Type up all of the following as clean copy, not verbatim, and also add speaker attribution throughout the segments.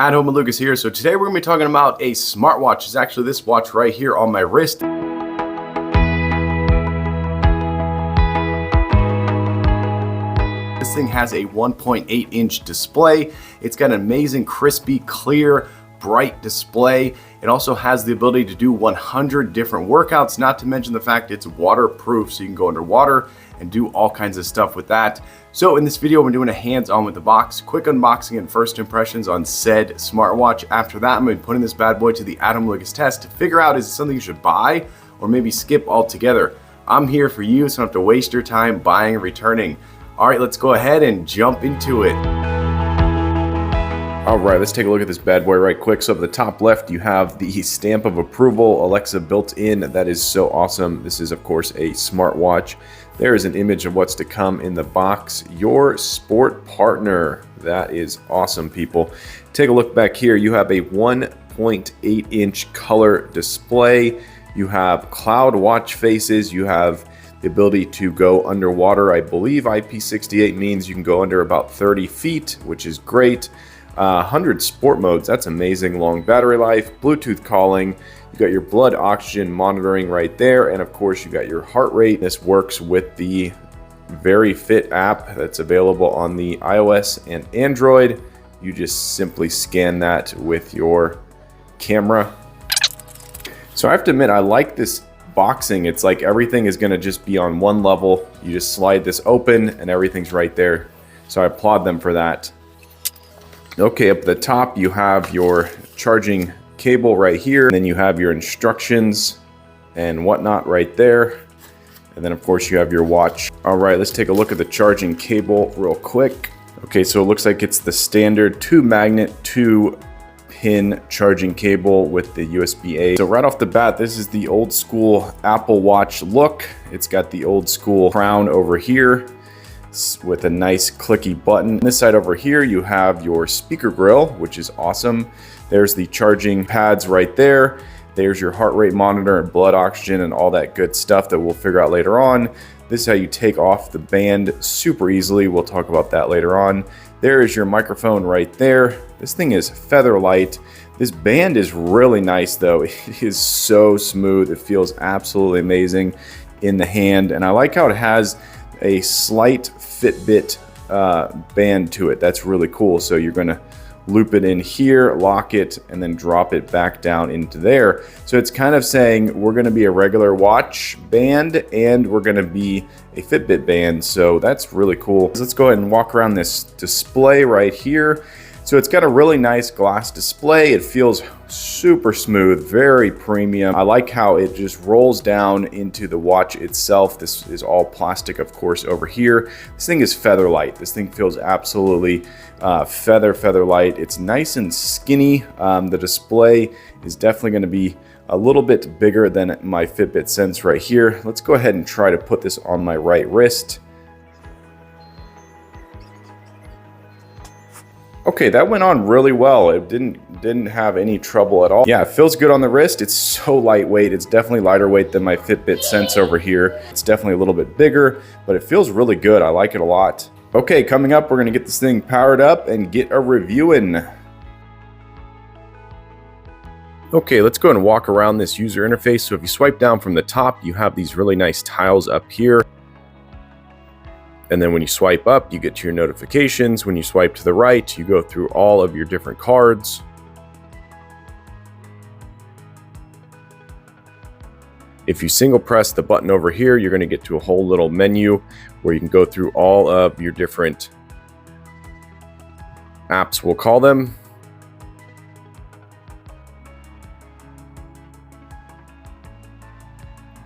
Speaker 1: At Home with Lucas here. So today we're going to be talking about a smartwatch. It's actually this watch right here on my wrist. This thing has a 1.8 inch display. It's got an amazing, crispy, clear, bright display. It also has the ability to do 100 different workouts, not to mention the fact it's waterproof, so you can go underwater and do all kinds of stuff with that. So in this video, we're doing a hands-on with the box, quick unboxing and first impressions on said smartwatch. After that, I'm going to be putting this bad boy to the Adam Lucas test to figure out, is it something you should buy or maybe skip altogether? I'm here for you, so I don't have to waste your time buying and returning. All right, let's go ahead and jump into it. All right, let's take a look at this bad boy right quick. So up at the top left, you have the stamp of approval, Alexa built in. That is so awesome. This is, of course, a smartwatch. There is an image of what's to come in the box. Your sport partner. That is awesome, people. Take a look back here. You have a 1.8 inch color display. You have cloud watch faces. You have the ability to go underwater. I believe IP68 means you can go under about 30 feet, which is great. 100 sport modes, that's amazing. Long battery life, Bluetooth calling, you got your blood oxygen monitoring right there, and of course you got your heart rate. This works with the Very Fit app that's available on the iOS and Android. You just simply scan that with your camera. So I have to admit, I like this boxing. It's like everything is going to just be on one level. You just slide this open and everything's right there. So I applaud them for that. Okay, up at the top you have your charging cable right here, and then you have your instructions and whatnot right there, and then of course you have your watch. All right, let's take a look at the charging cable real quick. Okay, so it looks like it's the standard 2-magnet 2-pin charging cable with the USB-A. So right off the bat, this is the old school Apple Watch look. It's got the old school crown over here with a nice clicky button. This side over here, you have your speaker grill, which is awesome. There's the charging pads right there. There's your heart rate monitor and blood oxygen and all that good stuff that we'll figure out later on. This is how you take off the band super easily. We'll talk about that later on. There is your microphone right there. This thing is feather light. This band is really nice though. It is so smooth. It feels absolutely amazing in the hand. And I like how it has a slight Fitbit band to it. That's really cool. So you're going to loop it in here, lock it, and then drop it back down into there. So it's kind of saying we're going to be a regular watch band and we're going to be a Fitbit band. So that's really cool. So let's go ahead and walk around this display right here. So it's got a really nice glass display. It feels super smooth, very premium. I like how it just rolls down into the watch itself. This is all plastic, of course, over here. This thing is feather light. This thing feels absolutely feather light. It's nice and skinny. The display is definitely going to be a little bit bigger than my Fitbit Sense right here. Let's go ahead and try to put this on my right wrist. Okay, that went on really well. It didn't have any trouble at all. Yeah, it feels good on the wrist. It's so lightweight. It's definitely lighter weight than my Fitbit Sense over here. It's definitely a little bit bigger, but it feels really good. I like it a lot. Okay, coming up, we're gonna get this thing powered up and get a review in. Okay, let's go and walk around this user interface. So if you swipe down from the top, you have these really nice tiles up here. And then when you swipe up, you get to your notifications. When you swipe to the right, you go through all of your different cards. If you single press the button over here, you're going to get to a whole little menu where you can go through all of your different apps, we'll call them.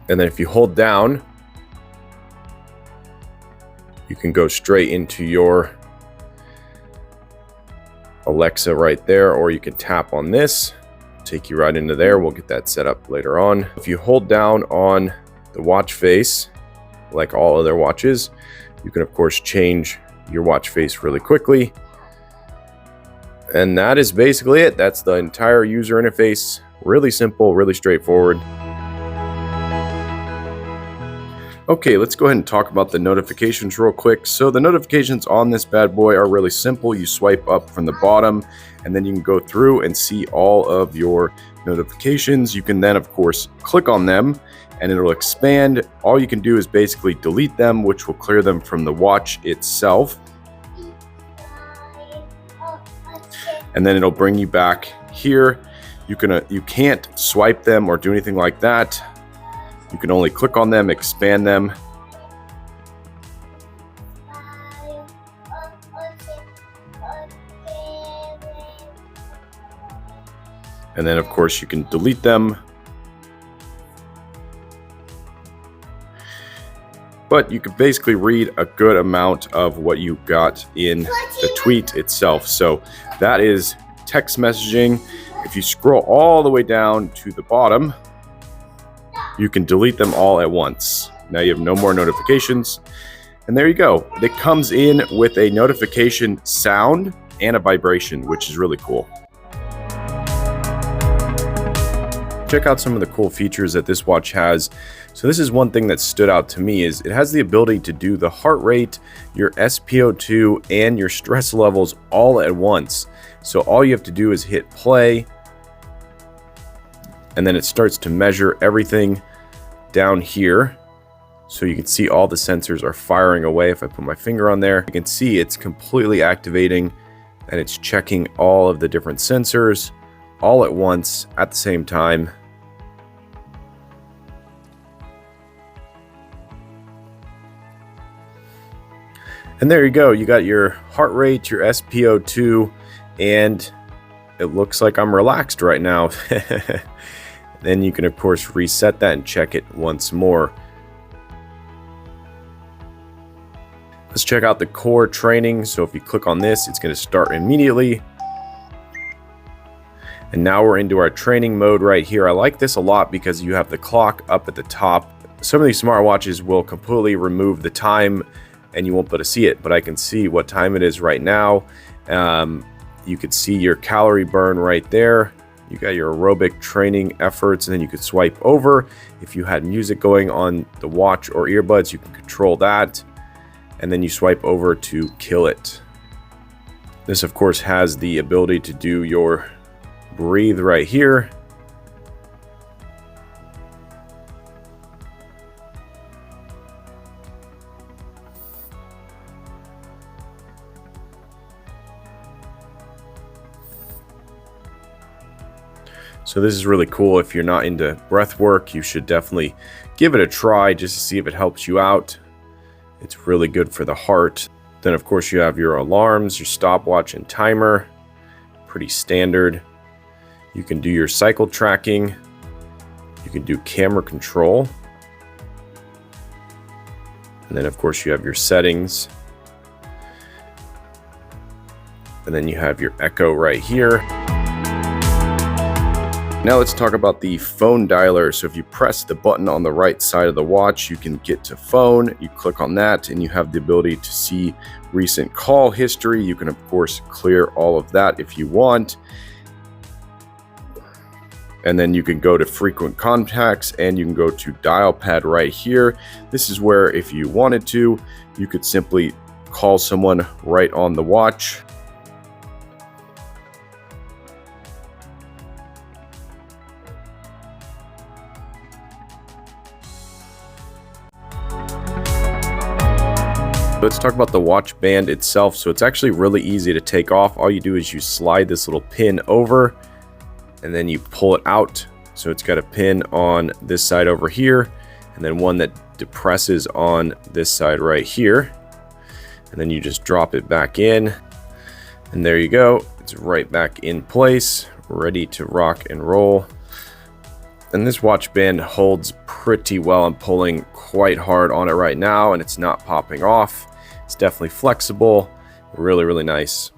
Speaker 1: And then if you hold down, you can go straight into your Alexa right there, or you can tap on this, take you right into there. We'll get that set up later on. If you hold down on the watch face, like all other watches, you can of course change your watch face really quickly. And that is basically it. That's the entire user interface. Really simple, really straightforward. Okay, let's go ahead and talk about the notifications real quick. So the notifications on this bad boy are really simple. You swipe up from the bottom and then you can go through and see all of your notifications. You can then, of course, click on them and it'll expand. All you can do is basically delete them, which will clear them from the watch itself. And then it'll bring you back here. You can't swipe them or do anything like that. You can only click on them, expand them. And then of course you can delete them. But you can basically read a good amount of what you got in the tweet itself. So that is text messaging. If you scroll all the way down to the bottom, you can delete them all at once. Now you have no more notifications. And there you go. It comes in with a notification sound and a vibration, which is really cool. Check out some of the cool features that this watch has. So this is one thing that stood out to me is it has the ability to do the heart rate, your Sp02, and your stress levels all at once. So all you have to do is hit play, and then it starts to measure everything down here. So you can see all the sensors are firing away. If I put my finger on there, you can see it's completely activating and it's checking all of the different sensors all at once at the same time. And there you go. You got your heart rate, your Sp02, and it looks like I'm relaxed right now. Then you can of course reset that and check it once more. Let's check out the core training. So if you click on this, it's going to start immediately. And now we're into our training mode right here. I like this a lot because you have the clock up at the top. Some of these smartwatches will completely remove the time and you won't be able to see it, but I can see what time it is right now. You could see your calorie burn right there. You got your aerobic training efforts, and then you could swipe over. If you had music going on the watch or earbuds, you can control that. And then you swipe over to kill it. This of course has the ability to do your breathe right here. So this is really cool. If you're not into breath work, you should definitely give it a try just to see if it helps you out. It's really good for the heart. Then of course you have your alarms, your stopwatch and timer. Pretty standard. You can do your cycle tracking. You can do camera control. And then of course you have your settings. And then you have your echo right here. Now let's talk about the phone dialer. So if you press the button on the right side of the watch, you can get to phone. You click on that and you have the ability to see recent call history. You can of course clear all of that if you want. And then you can go to frequent contacts and you can go to dial pad right here. This is where if you wanted to, you could simply call someone right on the watch. Let's talk about the watch band itself. So it's actually really easy to take off. All you do is you slide this little pin over and then you pull it out. So it's got a pin on this side over here and then one that depresses on this side right here. And then you just drop it back in and there you go. It's right back in place, ready to rock and roll. And this watch band holds pretty well. I'm pulling quite hard on it right now and it's not popping off. It's definitely flexible, really, really nice.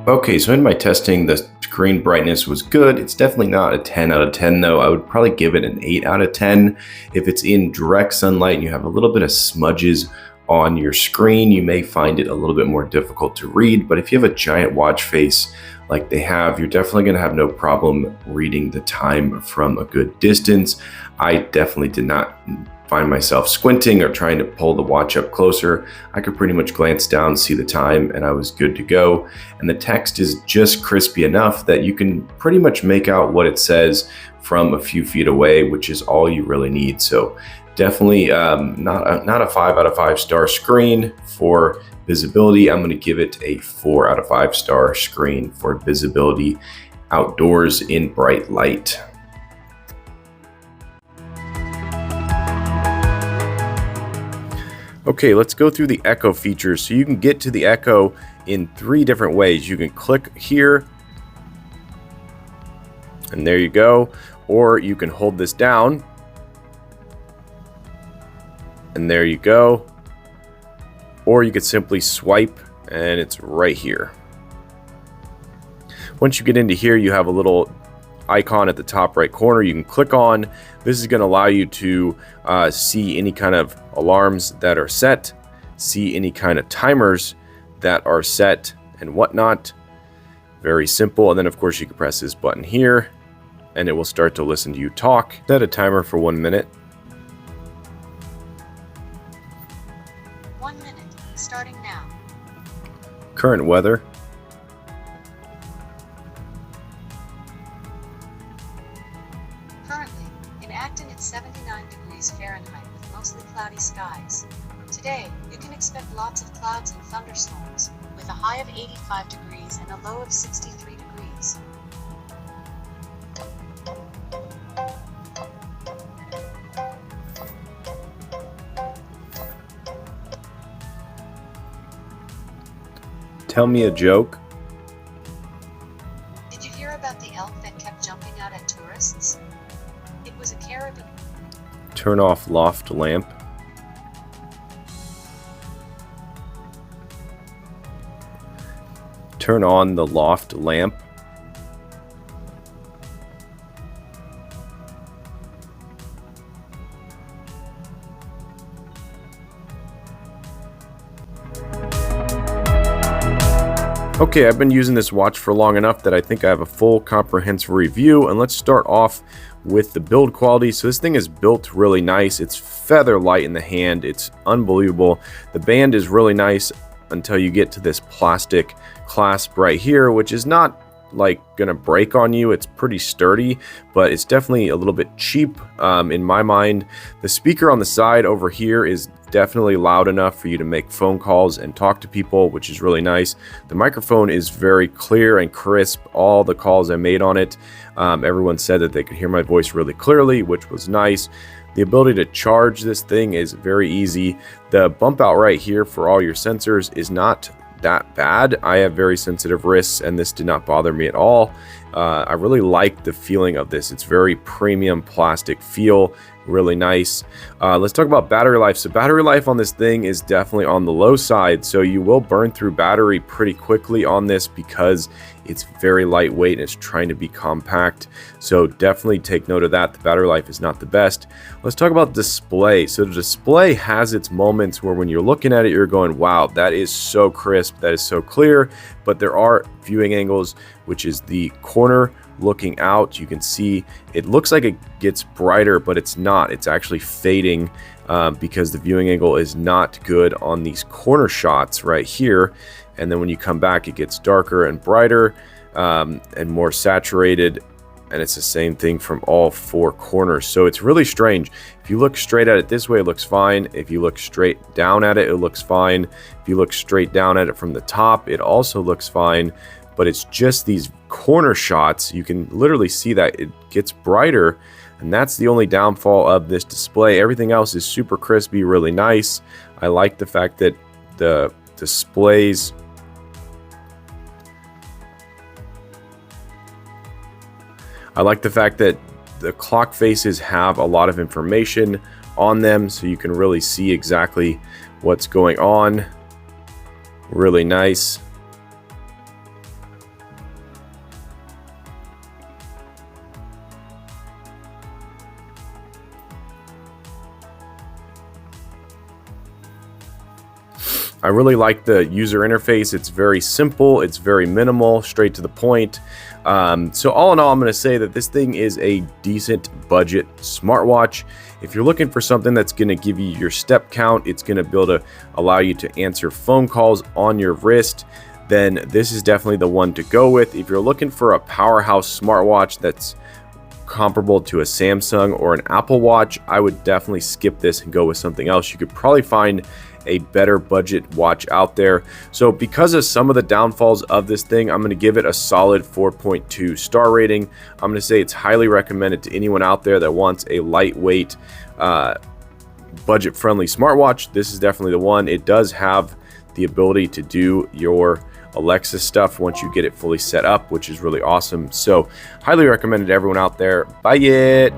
Speaker 1: Okay, so in my testing, the screen brightness was good. It's definitely not a 10 out of 10 though. I would probably give it an 8 out of 10. If it's in direct sunlight and you have a little bit of smudges on your screen, you may find it a little bit more difficult to read, but if you have a giant watch face like they have, you're definitely going to have no problem reading the time from a good distance. I definitely did not find myself squinting or trying to pull the watch up closer. I could pretty much glance down, see the time, and I was good to go. And the text is just crispy enough that you can pretty much make out what it says from a few feet away, which is all you really need. So definitely not a 5 out of 5 star screen for visibility. I'm going to give it a 4 out of 5 star screen for visibility outdoors in bright light. Okay, let's go through the Echo features. So you can get to the Echo in 3 different ways. You can click here, and there you go. Or you can hold this down, and there you go. Or you could simply swipe, and it's right here. Once you get into here, you have a little icon at the top right corner you can click on. This is going to allow you to see any kind of alarms that are set, see any kind of timers that are set and whatnot. Very simple. And then of course you can press this button here and it will start to listen to you talk. Set a timer for 1 minute.
Speaker 2: 1 minute, starting now.
Speaker 1: Current weather.
Speaker 2: Currently, in Acton it's 79 degrees Fahrenheit with mostly cloudy skies. Today, you can expect lots of clouds and thunderstorms, with a high of 85 degrees and a low of 63 degrees.
Speaker 1: Tell me a joke.
Speaker 2: Did you hear about the elk that kept jumping out at tourists? It was a caribou.
Speaker 1: Turn off loft lamp. Turn on the loft lamp. Okay, I've been using this watch for long enough that I think I have a full comprehensive review, and let's start off with the build quality. So this thing is built really nice. It's feather light in the hand. It's unbelievable. The band is really nice until you get to this plastic clasp right here, which is not like gonna break on you. It's pretty sturdy, but it's definitely a little bit cheap in my mind. The speaker on the side over here is definitely loud enough for you to make phone calls and talk to people, which is really nice. The microphone is very clear and crisp. All the calls I made on it, everyone said that they could hear my voice really clearly, which was nice. The ability to charge this thing is very easy. The bump out right here for all your sensors is not that bad. I have very sensitive wrists and this did not bother me at all. I really like the feeling of this. It's very premium plastic feel, really nice. Let's talk about battery life. So battery life on this thing is definitely on the low side, so you will burn through battery pretty quickly on this because it's very lightweight and it's trying to be compact. So definitely take note of that. The battery life is not the best. Let's talk about display. So the display has its moments where when you're looking at it, you're going, wow, that is so crisp, that is so clear. But there are viewing angles, which is the corner looking out. You can see it looks like it gets brighter, but it's not. It's actually fading because the viewing angle is not good on these corner shots right here. And then when you come back, it gets darker and brighter and more saturated. And it's the same thing from all 4 corners. So it's really strange. If you look straight at it this way, it looks fine. If you look straight down at it, it looks fine. If you look straight down at it from the top, it also looks fine. But it's just these corner shots. You can literally see that it gets brighter. And that's the only downfall of this display. Everything else is super crispy, really nice. I like the fact that the displays the clock faces have a lot of information on them, so you can really see exactly what's going on. Really nice. I really like the user interface. It's very simple, it's very minimal, straight to the point. So all in all, I'm going to say that this thing is a decent budget smartwatch. If you're looking for something that's going to give you your step count, it's going to be able to allow you to answer phone calls on your wrist, then this is definitely the one to go with. If you're looking for a powerhouse smartwatch that's comparable to a Samsung or an Apple Watch, I would definitely skip this and go with something else. You could probably find a better budget watch out there. So because of some of the downfalls of this thing, I'm going to give it a solid 4.2 star rating. I'm going to say it's highly recommended to anyone out there that wants a lightweight, budget-friendly smartwatch. This is definitely the one. It does have the ability to do your Alexa stuff once you get it fully set up, which is really awesome. So highly recommended to everyone out there. Buy it.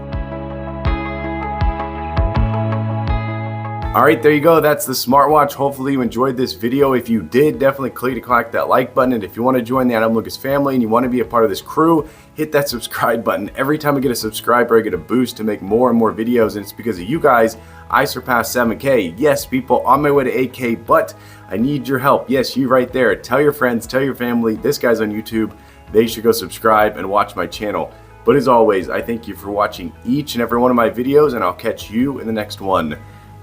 Speaker 1: All right, there you go. That's the smartwatch. Hopefully you enjoyed this video. If you did, definitely click that like button. And if you want to join the Adam Lucas family and you want to be a part of this crew, hit that subscribe button. Every time I get a subscriber, I get a boost to make more and more videos. And it's because of you guys, I surpassed 7K. Yes, people, on my way to 8K, but I need your help. Yes, you right there. Tell your friends, tell your family, this guy's on YouTube. They should go subscribe and watch my channel. But as always, I thank you for watching each and every one of my videos, and I'll catch you in the next one.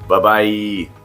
Speaker 1: Bye-bye.